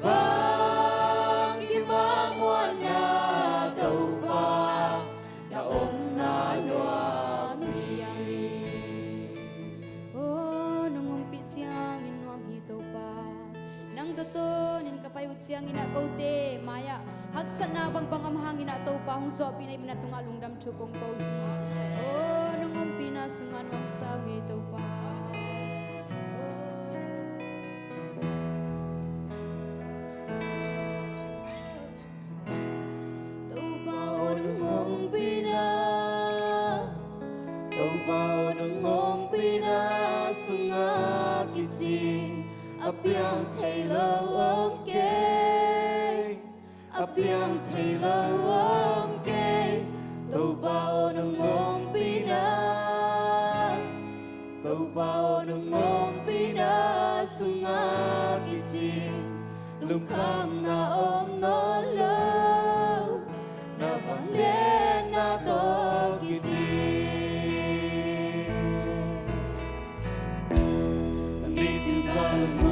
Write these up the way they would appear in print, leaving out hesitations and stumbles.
bang gibang wana taupa na om na nuami. Oh nungong pityang inuam hito pa nang totonin kapayut siyang inakaw te maya hagsan na bang amhangin na taupa hong so pinay minatungalong dam chupong pauhi. Oh nungong pinasungan wam sa hito pa. Apiang Taylor om kê, apiang Taylor om kê, tàu bao nung om pina, tàu bao nung om pina, sunga kiti, lung kham na om no lâu, na vang lên na to kiti. Nisim kalung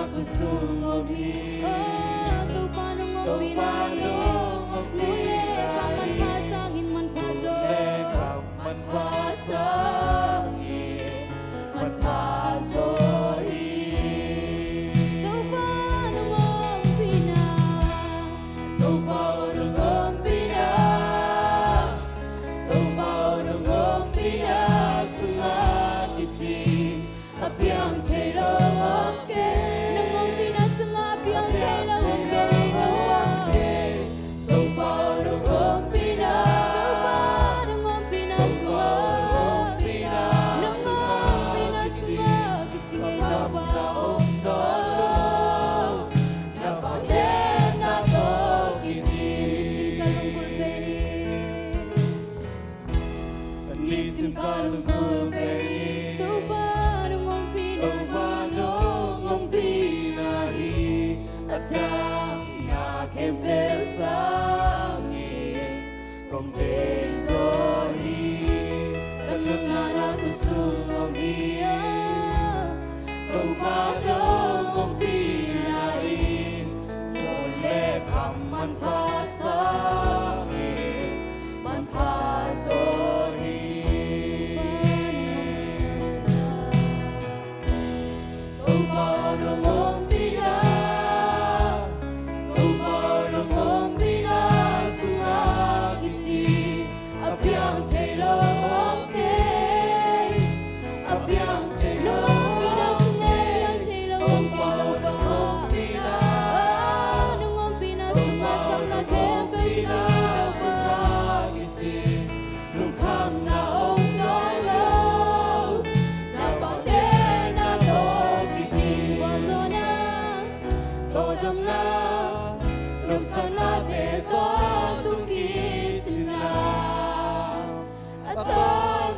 aku sungobi tu panong ngopi mule kaman pasangin man paso man pasangin man paso tu panong ngopi na tu panong ngopi na tu panong ngopi na sungat kiti apiang Taylor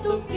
to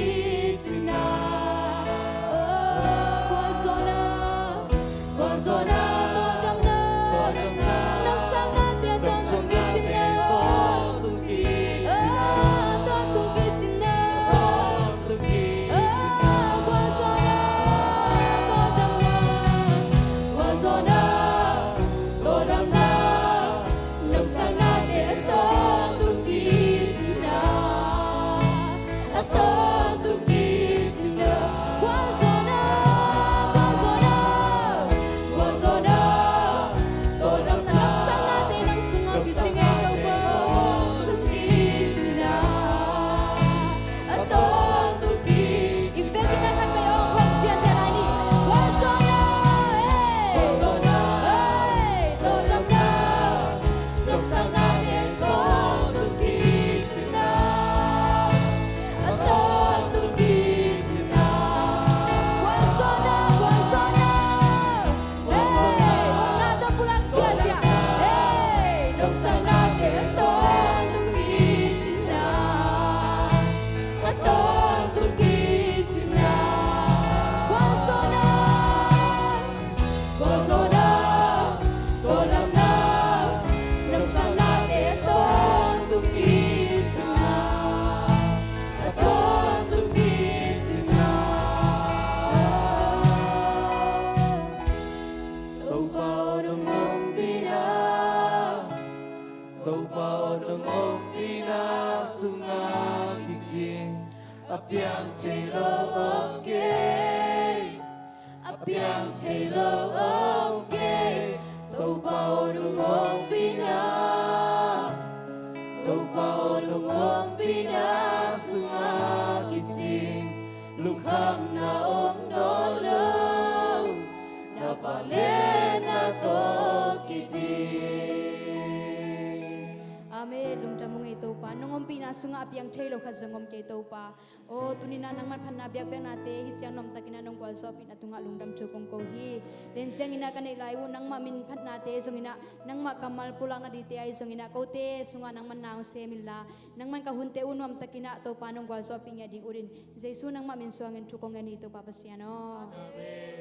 Apiang chelo okay Apiang chelo okay Tau pa orungong pina Tau pa orungong pina Sungakitsin Lukham na om nolo Na vale na to kitin Amen lung jamung ito pa nungom pinasunga apiang chelo khazongom ke ito pa o tunina nang man panabiak beng nate hichiang nom takina nong kwal sopin atunga lungdam chukong ko hi rencang ina kanai laiwu nang mamin phat nate zongina nang ma kamal pulang na dite ai zongina kote sunga nang man naung semilla nang man kahunte unom takina to panong kwal sopin ya ding urin jesu nang mamin suangin chukong ani to pa pasiano Amen